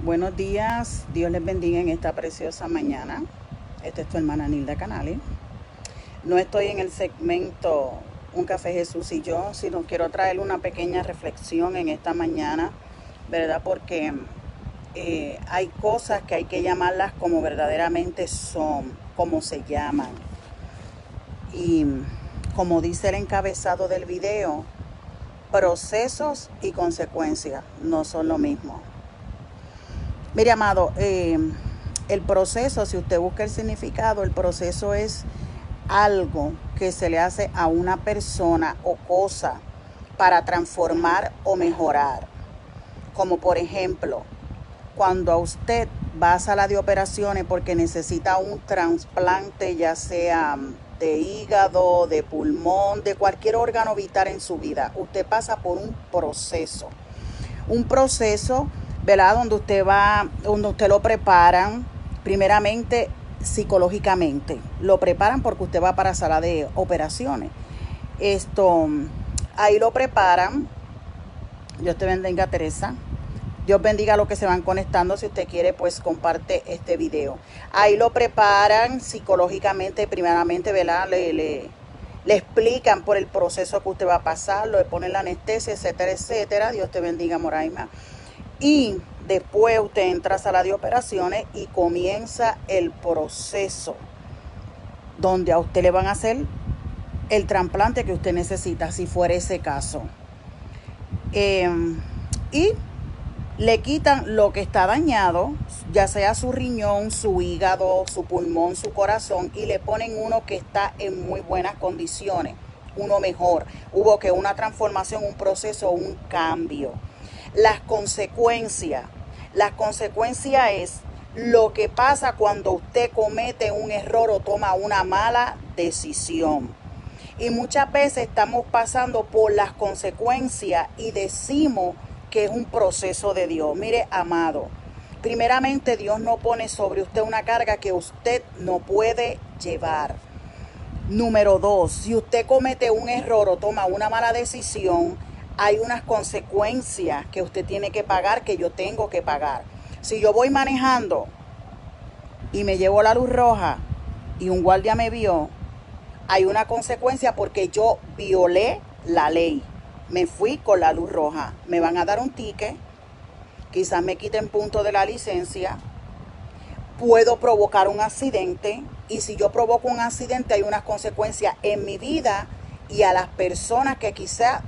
Buenos días, Dios les bendiga en esta preciosa mañana. Esta es tu hermana Nilda Canales. No estoy en el segmento Un Café Jesús y yo, sino quiero traer una pequeña reflexión en esta mañana, ¿verdad? Porque hay cosas que hay que llamarlas como verdaderamente son, como se llaman. Y como dice el encabezado del video, procesos y consecuencias no son lo mismo. Mire, amado, el proceso, si usted busca el significado, el proceso es algo que se le hace a una persona o cosa para transformar o mejorar. Como por ejemplo, cuando a usted va a sala de operaciones porque necesita un trasplante, ya sea de hígado, de pulmón, de cualquier órgano vital en su vida, usted pasa por un proceso. Un proceso, ¿verdad? Donde usted lo preparan, primeramente psicológicamente. Lo preparan porque usted va para sala de operaciones. Ahí lo preparan. Dios te bendiga, Teresa. Dios bendiga a los que se van conectando. Si usted quiere, pues comparte este video. Ahí lo preparan psicológicamente, primeramente, ¿verdad? Le explican por el proceso que usted va a pasar, le ponen la anestesia, etcétera, etcétera. Dios te bendiga, Moraima. Y después usted entra a sala de operaciones y comienza el proceso donde a usted le van a hacer el trasplante que usted necesita, si fuera ese caso. Y le quitan lo que está dañado, ya sea su riñón, su hígado, su pulmón, su corazón, y le ponen uno que está en muy buenas condiciones, uno mejor. Hubo que una transformación, un proceso, un cambio. Las consecuencias es lo que pasa cuando usted comete un error o toma una mala decisión. Y muchas veces estamos pasando por las consecuencias y decimos que es un proceso de Dios. Mire, amado, primeramente Dios no pone sobre usted una carga que usted no puede llevar. Número 2, si usted comete un error o toma una mala decisión, hay unas consecuencias que usted tiene que pagar, que yo tengo que pagar. Si yo voy manejando y me llevo la luz roja y un guardia me vio, hay una consecuencia porque yo violé la ley. Me fui con la luz roja. Me van a dar un ticket. Quizás me quiten puntos de la licencia. Puedo provocar un accidente. Y si yo provoco un accidente, hay unas consecuencias en mi vida y a las personas que quizás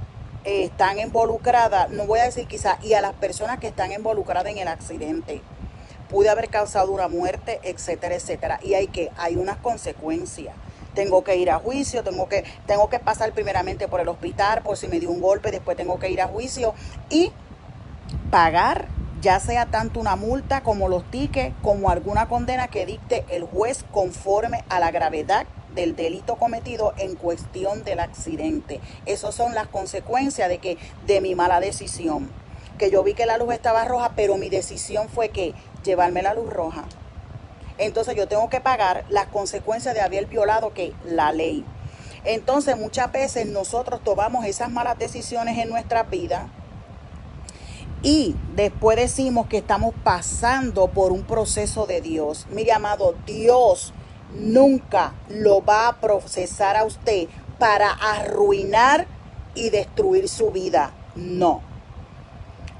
están involucradas. No voy a decir quizás, y a las personas que están involucradas en el accidente. Pude haber causado una muerte, etcétera, etcétera. Y hay unas consecuencias. Tengo que ir a juicio, tengo que pasar primeramente por el hospital por si me dio un golpe, después tengo que ir a juicio y pagar ya sea tanto una multa como los tickets, como alguna condena que dicte el juez conforme a la gravedad del delito cometido en cuestión del accidente. Esas son las consecuencias de mi mala decisión. Que yo vi que la luz estaba roja, pero mi decisión fue que llevarme la luz roja. Entonces yo tengo que pagar las consecuencias de haber violado la ley. Entonces muchas veces nosotros tomamos esas malas decisiones en nuestra vida y después decimos que estamos pasando por un proceso de Dios. Mire, amado, Dios nunca lo va a procesar a usted para arruinar y destruir su vida. No.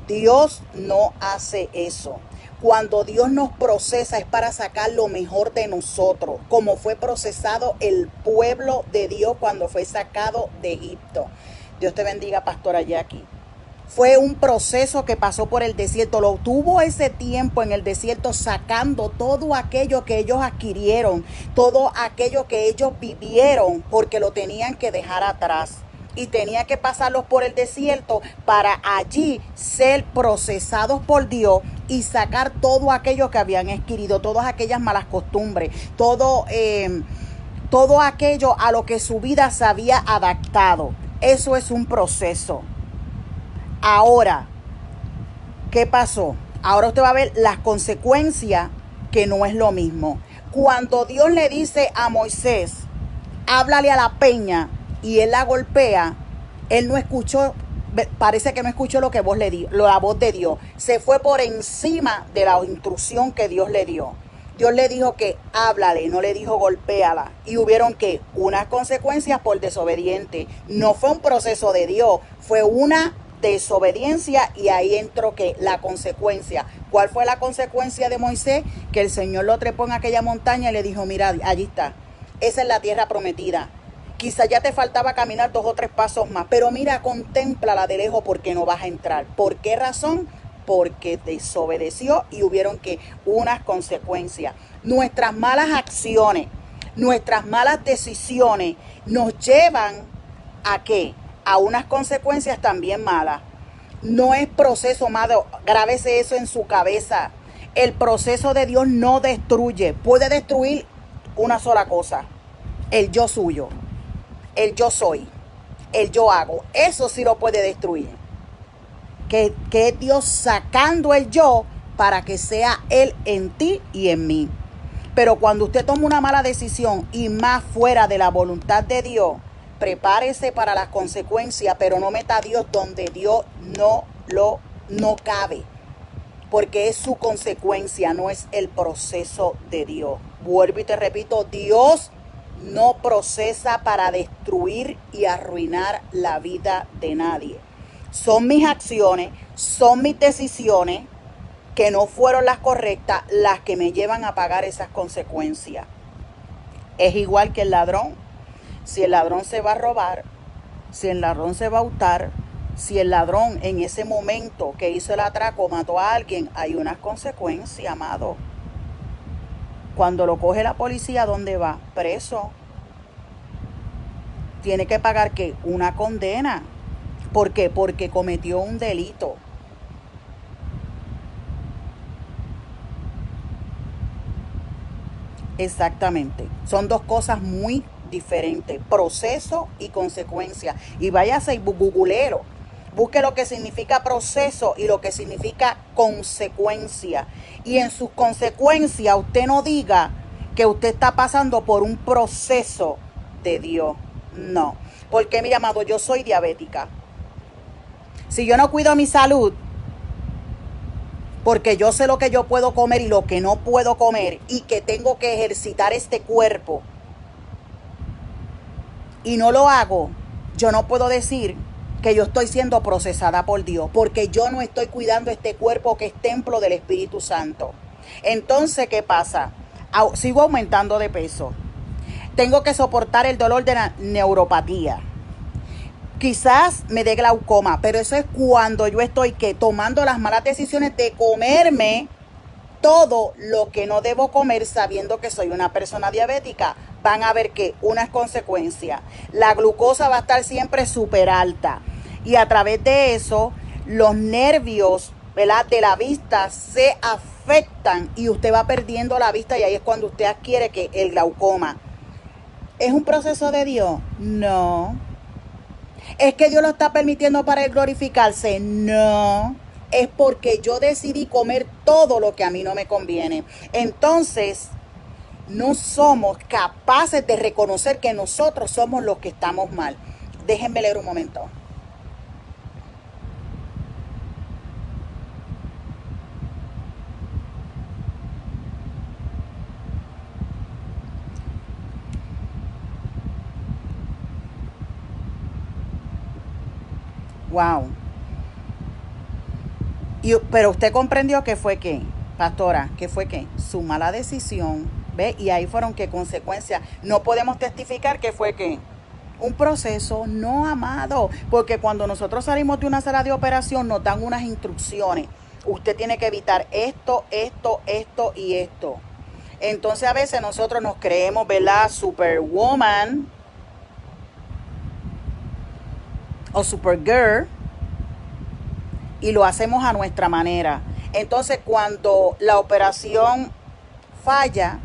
Dios no hace eso. Cuando Dios nos procesa es para sacar lo mejor de nosotros, como fue procesado el pueblo de Dios cuando fue sacado de Egipto. Dios te bendiga, pastora Jackie. Fue un proceso que pasó por el desierto. Lo tuvo ese tiempo en el desierto sacando todo aquello que ellos adquirieron, todo aquello que ellos vivieron, porque lo tenían que dejar atrás. Y tenía que pasarlos por el desierto para allí ser procesados por Dios y sacar todo aquello que habían adquirido, todas aquellas malas costumbres, todo aquello a lo que su vida se había adaptado. Eso es un proceso. Ahora, ¿qué pasó? Ahora usted va a ver las consecuencias, que no es lo mismo. Cuando Dios le dice a Moisés, háblale a la peña, y él la golpea, él no escuchó parece que no escuchó lo que vos le dio, la voz de Dios. Se fue por encima de la instrucción que Dios le dio. Dios le dijo que háblale, no le dijo golpéala. Y hubieron que unas consecuencias por desobediente. No fue un proceso de Dios, fue una desobediencia y ahí entró que la consecuencia. ¿Cuál fue la consecuencia de Moisés? Que el Señor lo trepó en aquella montaña y le dijo, mira, allí está. Esa es la tierra prometida. Quizás ya te faltaba caminar 2 o 3 pasos más, pero mira, contémplala de lejos porque no vas a entrar. ¿Por qué razón? Porque desobedeció y hubieron que unas consecuencias. Nuestras malas acciones, nuestras malas decisiones nos llevan a ¿qué? A unas consecuencias también malas. No es proceso malo, grábese eso en su cabeza. El proceso de Dios no destruye, puede destruir una sola cosa, el yo suyo, el yo soy, el yo hago. Eso sí lo puede destruir. Que es Dios sacando el yo para que sea Él en ti y en mí. Pero cuando usted toma una mala decisión y más fuera de la voluntad de Dios, prepárese para las consecuencias, pero no meta a Dios donde Dios no cabe. Porque es su consecuencia, no es el proceso de Dios. Vuelvo y te repito, Dios no procesa para destruir y arruinar la vida de nadie. Son mis acciones, son mis decisiones que no fueron las correctas las que me llevan a pagar esas consecuencias. Es igual que el ladrón. Si el ladrón se va a robar, si el ladrón se va a hurtar, si el ladrón en ese momento que hizo el atraco mató a alguien, hay unas consecuencias, amado. Cuando lo coge la policía, ¿dónde va? Preso. Tiene que pagar ¿qué? Una condena. ¿Por qué? Porque cometió un delito. Exactamente. Son dos cosas muy diferentes. Proceso y consecuencia. Y váyase y googleelo. Busque lo que significa proceso y lo que significa consecuencia. Y en sus consecuencias usted no diga que usted está pasando por un proceso de Dios. No. Porque, mi amado, yo soy diabética. Si yo no cuido mi salud, porque yo sé lo que yo puedo comer y lo que no puedo comer, y que tengo que ejercitar este cuerpo, y no lo hago, yo no puedo decir que yo estoy siendo procesada por Dios, porque yo no estoy cuidando este cuerpo que es templo del Espíritu Santo. Entonces, ¿qué pasa? Sigo aumentando de peso. Tengo que soportar el dolor de la neuropatía. Quizás me dé glaucoma, pero eso es cuando yo estoy tomando las malas decisiones de comerme todo lo que no debo comer sabiendo que soy una persona diabética. Van a ver que unas consecuencias. La glucosa va a estar siempre súper alta. Y a través de eso, los nervios, ¿verdad?, de la vista se afectan y usted va perdiendo la vista y ahí es cuando usted adquiere que el glaucoma. ¿Es un proceso de Dios? No. ¿Es que Dios lo está permitiendo para él glorificarse? No. Es porque yo decidí comer todo lo que a mí no me conviene. Entonces, no somos capaces de reconocer que nosotros somos los que estamos mal. Déjenme leer un momento. Wow. Pero usted comprendió que fue qué, pastora, que fue qué, su mala decisión, ¿ve? Y ahí fueron qué consecuencias. No podemos testificar que fue qué, un proceso, no, amado, porque cuando nosotros salimos de una sala de operación nos dan unas instrucciones. Usted tiene que evitar esto, esto, esto y esto. Entonces a veces nosotros nos creemos, ¿verdad?, Superwoman o Supergirl, y lo hacemos a nuestra manera. Entonces cuando la operación falla,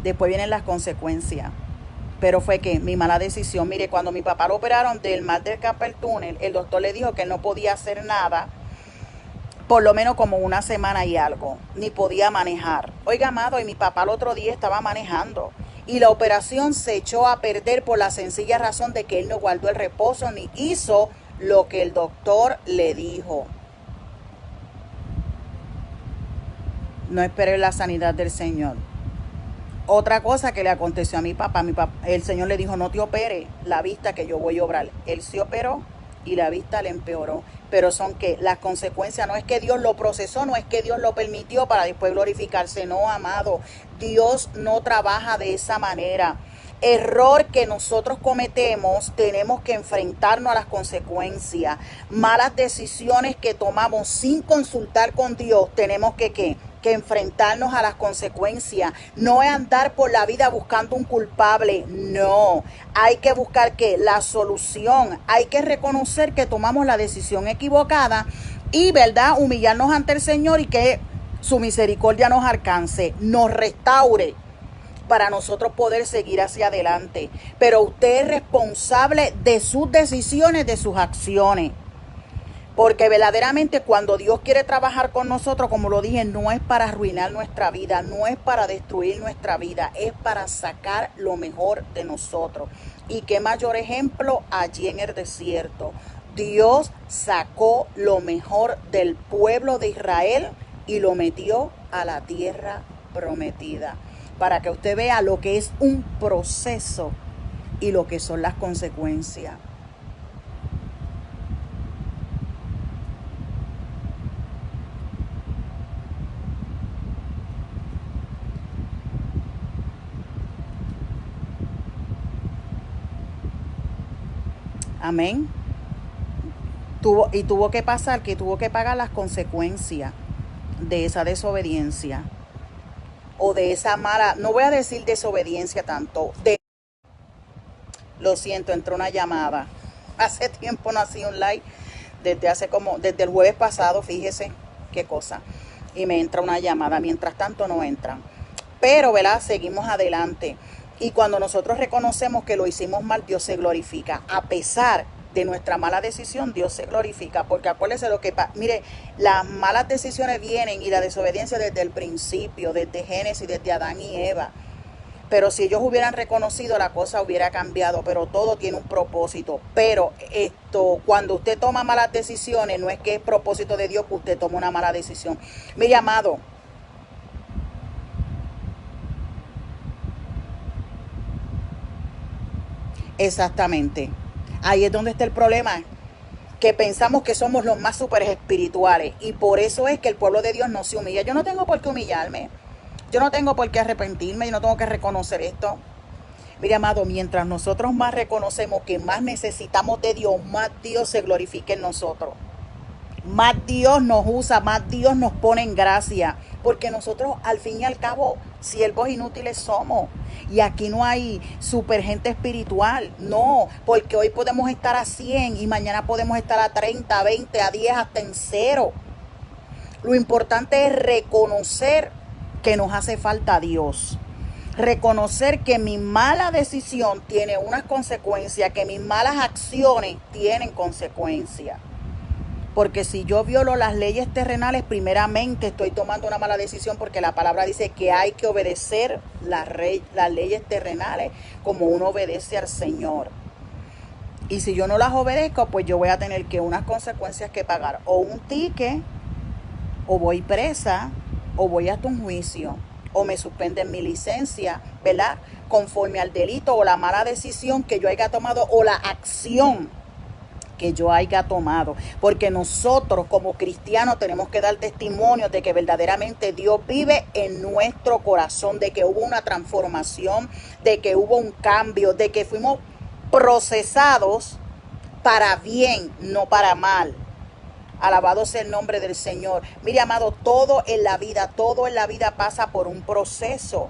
después vienen las consecuencias. Pero fue que mi mala decisión. Mire, cuando mi papá lo operaron del mal del carpal tunnel, el doctor le dijo que él no podía hacer nada por lo menos como una semana y algo, ni podía manejar. Oiga, amado, y mi papá el otro día estaba manejando y la operación se echó a perder por la sencilla razón de que él no guardó el reposo ni hizo lo que el doctor le dijo. No espere la sanidad del Señor. Otra cosa que le aconteció a mi papá, el Señor le dijo, no te opere la vista que yo voy a obrar. Él se operó y la vista le empeoró. Pero son que las consecuencias, no es que Dios lo procesó, no es que Dios lo permitió para después glorificarse. No, amado, Dios no trabaja de esa manera. Error que nosotros cometemos, tenemos que enfrentarnos a las consecuencias. Malas decisiones que tomamos sin consultar con Dios, tenemos que enfrentarnos a las consecuencias. No es andar por la vida buscando un culpable, no. Hay que buscar la solución. Hay que reconocer que tomamos la decisión equivocada y, ¿verdad?, humillarnos ante el Señor y que su misericordia nos alcance, nos restaure, para nosotros poder seguir hacia adelante. Pero usted es responsable de sus decisiones, de sus acciones. Porque verdaderamente cuando Dios quiere trabajar con nosotros, como lo dije, no es para arruinar nuestra vida, no es para destruir nuestra vida, es para sacar lo mejor de nosotros. Y qué mayor ejemplo allí en el desierto. Dios sacó lo mejor del pueblo de Israel y lo metió a la tierra prometida. Para que usted vea lo que es un proceso y lo que son las consecuencias. Amén. Tuvo que pasar, que tuvo que pagar las consecuencias de esa desobediencia o de esa mala, no voy a decir desobediencia tanto, lo siento, entró una llamada. Hace tiempo no hacía un live, desde el jueves pasado, fíjese qué cosa. Y me entra una llamada, mientras tanto no entran. Pero, ¿verdad? Seguimos adelante. Y cuando nosotros reconocemos que lo hicimos mal, Dios se glorifica. A pesar de nuestra mala decisión, Dios se glorifica. Porque acuérdese lo que pasa. Mire, las malas decisiones vienen y la desobediencia desde el principio, desde Génesis, desde Adán y Eva. Pero si ellos hubieran reconocido, la cosa hubiera cambiado. Pero todo tiene un propósito. Pero cuando usted toma malas decisiones, no es que es propósito de Dios que usted tome una mala decisión. Mi amado, exactamente. Ahí es donde está el problema, que pensamos que somos los más super espirituales y por eso es que el pueblo de Dios no se humilla. Yo no tengo por qué humillarme, yo no tengo por qué arrepentirme, yo no tengo que reconocer esto. Mire, amado, mientras nosotros más reconocemos que más necesitamos de Dios, más Dios se glorifica en nosotros. Más Dios nos usa, más Dios nos pone en gracia, porque nosotros al fin y al cabo siervos inútiles somos. Y aquí no hay super gente espiritual, no, porque hoy podemos estar a 100 y mañana podemos estar a 30, a 20, a 10, hasta en 0. Lo importante es reconocer que nos hace falta Dios. Reconocer que mi mala decisión tiene unas consecuencias, que mis malas acciones tienen consecuencias. Porque si yo violo las leyes terrenales, primeramente estoy tomando una mala decisión, porque la palabra dice que hay que obedecer las leyes terrenales como uno obedece al Señor. Y si yo no las obedezco, pues yo voy a tener unas consecuencias que pagar. O un ticket, o voy presa, o voy hasta un juicio, o me suspenden mi licencia, ¿verdad? Conforme al delito o la mala decisión que yo haya tomado o la acción que yo haya tomado, porque nosotros como cristianos tenemos que dar testimonio de que verdaderamente Dios vive en nuestro corazón, de que hubo una transformación, de que hubo un cambio, de que fuimos procesados para bien, no para mal. Alabado sea el nombre del Señor. Mire, amado, todo en la vida pasa por un proceso.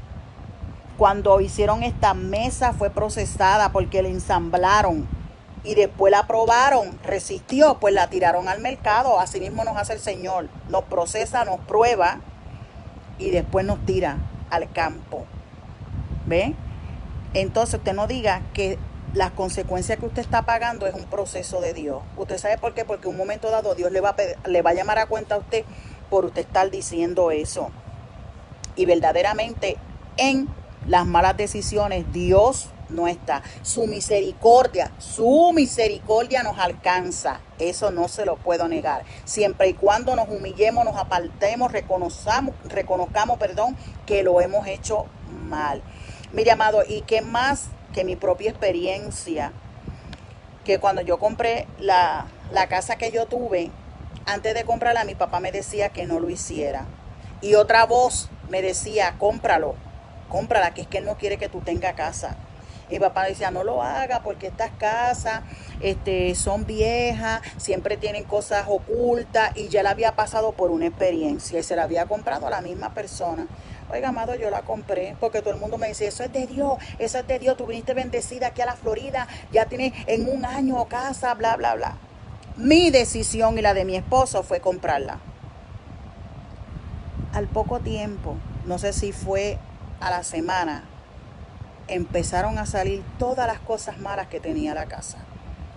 Cuando hicieron esta mesa fue procesada porque la ensamblaron y después la probaron, resistió, pues la tiraron al mercado. Así mismo nos hace el Señor, nos procesa, nos prueba y después nos tira al campo. ¿Ve? Entonces usted no diga que las consecuencias que usted está pagando es un proceso de Dios. ¿Usted sabe por qué? Porque en un momento dado Dios le va a llamar a cuenta a usted por usted estar diciendo eso. Y verdaderamente en las malas decisiones Dios no está. Su misericordia nos alcanza. Eso no se lo puedo negar. Siempre y cuando nos humillemos, nos apartemos, reconozcamos, que lo hemos hecho mal. Mire, amado, y qué más que mi propia experiencia, que cuando yo compré la casa que yo tuve, antes de comprarla, mi papá me decía que no lo hiciera. Y otra voz me decía, cómprala, que es que él no quiere que tú tengas casa. Y mi papá decía, no lo haga porque estas casas son viejas, siempre tienen cosas ocultas, y ya la había pasado por una experiencia y se la había comprado a la misma persona. Oiga, amado, yo la compré porque todo el mundo me dice, eso es de Dios, tú viniste bendecida aquí a la Florida, ya tienes en un año casa, bla, bla, bla. Mi decisión y la de mi esposo fue comprarla. Al poco tiempo, no sé si fue a la semana, empezaron a salir todas las cosas malas que tenía la casa.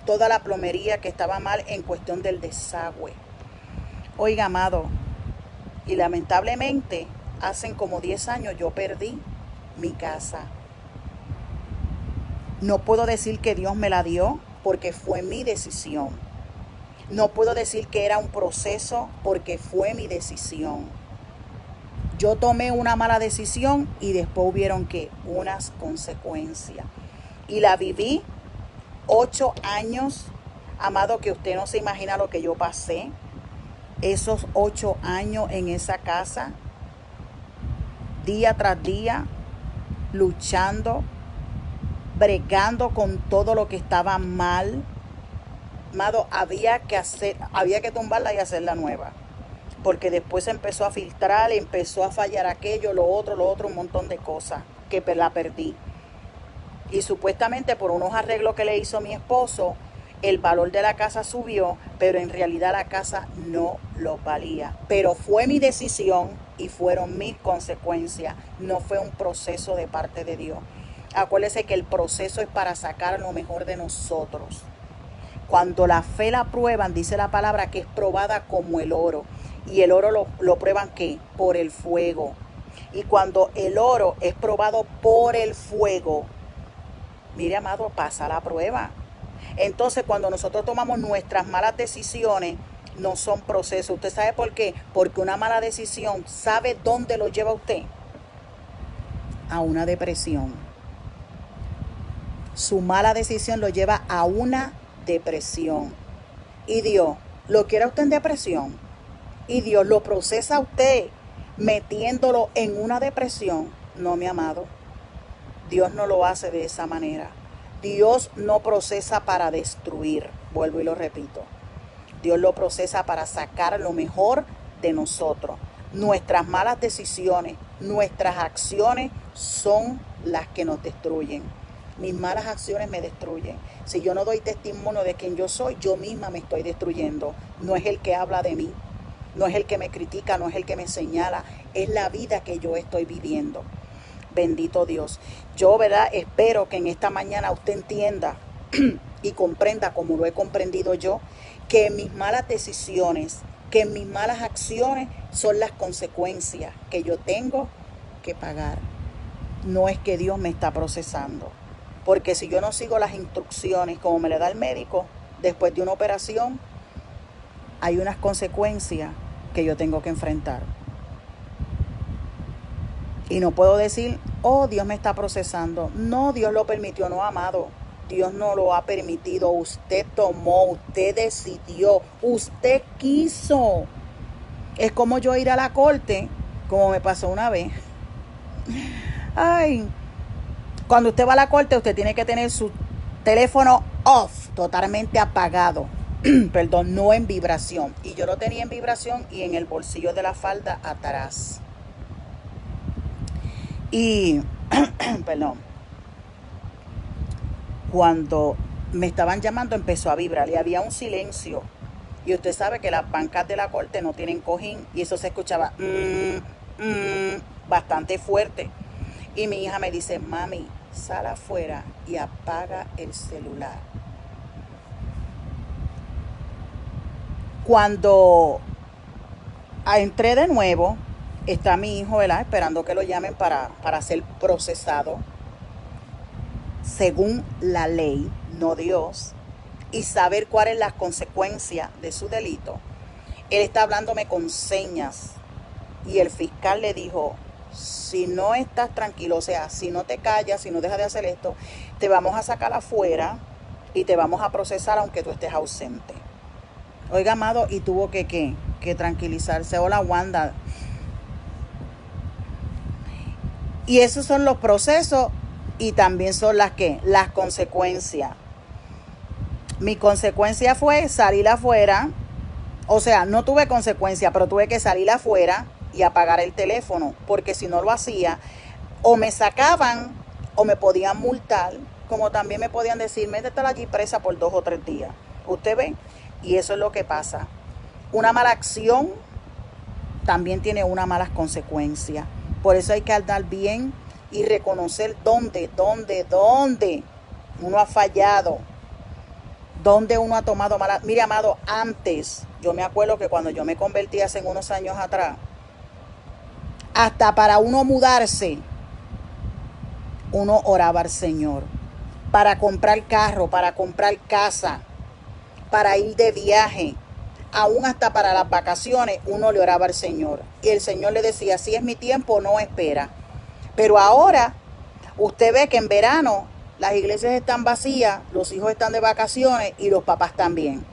Toda la plomería que estaba mal en cuestión del desagüe. Oiga, amado, y lamentablemente, hace como 10 años yo perdí mi casa. No puedo decir que Dios me la dio porque fue mi decisión. No puedo decir que era un proceso porque fue mi decisión. Yo tomé una mala decisión y después hubieron unas consecuencias. Y la viví 8 años, amado, que usted no se imagina lo que yo pasé. Esos 8 años en esa casa, día tras día, luchando, bregando con todo lo que estaba mal. Amado, había que tumbarla y hacerla nueva. Porque después empezó a filtrar, empezó a fallar aquello, lo otro, un montón de cosas que la perdí. Y supuestamente por unos arreglos que le hizo mi esposo, el valor de la casa subió, pero en realidad la casa no lo valía. Pero fue mi decisión y fueron mis consecuencias. No fue un proceso de parte de Dios. Acuérdese que el proceso es para sacar lo mejor de nosotros. Cuando la fe la prueban, dice la palabra que es probada como el oro. Y el oro lo prueban ¿qué? Por el fuego. Y cuando el oro es probado por el fuego, mire, amado, pasa la prueba. Entonces, cuando nosotros tomamos nuestras malas decisiones, no son procesos. ¿Usted sabe por qué? Porque una mala decisión, ¿sabe dónde lo lleva usted? A una depresión. Su mala decisión lo lleva a una depresión. Y Dios lo quiere a usted en depresión. Y Dios lo procesa a usted metiéndolo en una depresión. No, mi amado. Dios no lo hace de esa manera. Dios no procesa para destruir. Vuelvo y lo repito. Dios lo procesa para sacar lo mejor de nosotros. Nuestras malas decisiones, nuestras acciones son las que nos destruyen. Mis malas acciones me destruyen. Si yo no doy testimonio de quién yo soy, yo misma me estoy destruyendo. No es el que habla de mí, no es el que me critica, no es el que me señala, es la vida que yo estoy viviendo. Bendito Dios. Yo, ¿verdad? Espero que en esta mañana usted entienda y comprenda, como lo he comprendido yo, que mis malas decisiones, que mis malas acciones son las consecuencias que yo tengo que pagar. No es que Dios me está procesando. Porque si yo no sigo las instrucciones como me le da el médico, después de una operación, hay unas consecuencias que yo tengo que enfrentar. Y no puedo decir, oh, Dios me está procesando. No, Dios lo permitió, no, amado. Dios no lo ha permitido. Usted tomó, usted decidió, usted quiso. Es como yo ir a la corte, como me pasó una vez. Ay, cuando usted va a la corte, usted tiene que tener su teléfono off, totalmente apagado. Perdón, no en vibración. Y yo lo tenía en vibración y en el bolsillo de la falda atrás. Y, perdón, cuando me estaban llamando empezó a vibrar y había un silencio. Y usted sabe que las bancas de la corte no tienen cojín y eso se escuchaba bastante fuerte. Y mi hija me dice, mami, sal afuera y apaga el celular. Cuando entré de nuevo, está mi hijo, ¿verdad? Esperando que lo llamen para ser procesado. según la ley, no Dios, y saber cuál es la consecuencia de su delito. Él está hablándome con señas y el fiscal le dijo, si no estás tranquilo, o sea, si no te callas, si no dejas de hacer esto, te vamos a sacar afuera y te vamos a procesar aunque tú estés ausente. Oiga, amado, y tuvo que tranquilizarse. Hola, Wanda. Y esos son los procesos y también son las consecuencias. Mi consecuencia fue salir afuera. O sea, no tuve consecuencia, pero tuve que salir afuera y apagar el teléfono, porque si no lo hacía, o me sacaban o me podían multar, como también me podían decir, métetela allí presa por 2 o 3 días. Usted ve, y eso es lo que pasa. Una mala acción también tiene unas malas consecuencias. Por eso hay que andar bien y reconocer dónde uno ha fallado, dónde uno ha tomado malas. Mire, amado, antes, yo me acuerdo que cuando yo me convertí hace unos años atrás, hasta para uno mudarse, uno oraba al Señor. Para comprar carro, para comprar casa, para ir de viaje, aún hasta para las vacaciones, uno le oraba al Señor. Y el Señor le decía, si es mi tiempo, no espera. Pero ahora, usted ve que en verano las iglesias están vacías, los hijos están de vacaciones y los papás también.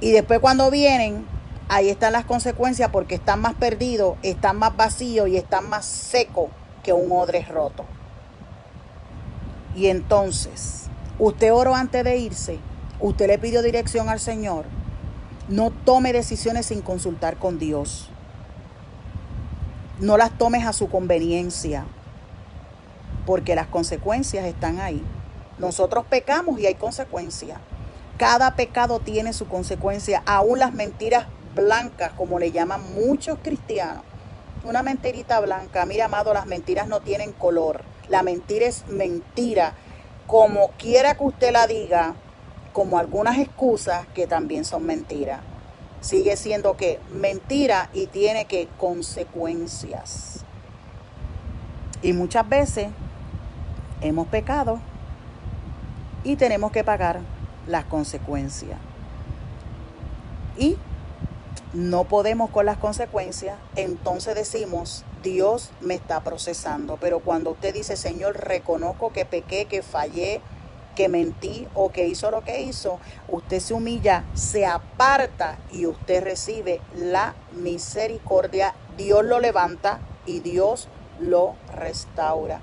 Y después cuando vienen, ahí están las consecuencias porque están más perdidos, están más vacíos y están más secos que un odre roto. Y entonces, usted oró antes de irse, usted le pidió dirección al Señor. No tome decisiones sin consultar con Dios. No las tomes a su conveniencia, porque las consecuencias están ahí. Nosotros pecamos y hay consecuencias. Cada pecado tiene su consecuencia, aún las mentiras blancas, como le llaman muchos cristianos. Una mentirita blanca, mira, amado, las mentiras no tienen color. La mentira es mentira, como quiera que usted la diga, como algunas excusas que también son mentiras. Sigue siendo que mentira y tiene que consecuencias. Y muchas veces hemos pecado y tenemos que pagar las consecuencias. Y no podemos con las consecuencias, entonces decimos, Dios me está procesando. Pero cuando usted dice, Señor, reconozco que pequé, que fallé, que mentí o que hizo lo que hizo, usted se humilla, se aparta y usted recibe la misericordia. Dios lo levanta y Dios lo restaura.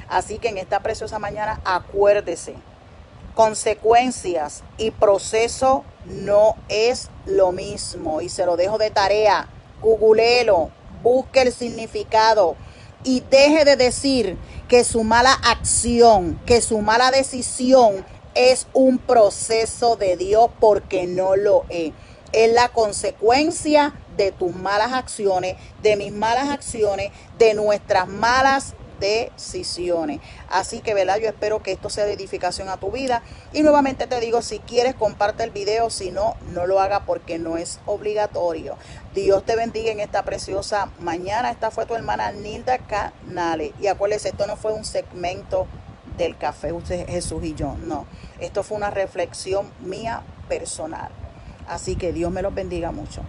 Así que en esta preciosa mañana, acuérdese, consecuencias y proceso no es lo mismo. Y se lo dejo de tarea. Googleelo, busque el significado y deje de decir que su mala acción, que su mala decisión es un proceso de Dios, porque no lo es. Es la consecuencia de tus malas acciones, de mis malas acciones, de nuestras malas decisiones. Así que, ¿verdad? Yo espero que esto sea de edificación a tu vida. Y nuevamente te digo, si quieres, comparte el video. Si no, no lo haga porque no es obligatorio. Dios te bendiga en esta preciosa mañana. Esta fue tu hermana Nilda Canales. Y acuérdese, esto no fue un segmento del café Jesús y yo. No, esto fue una reflexión mía personal. Así que Dios me los bendiga mucho.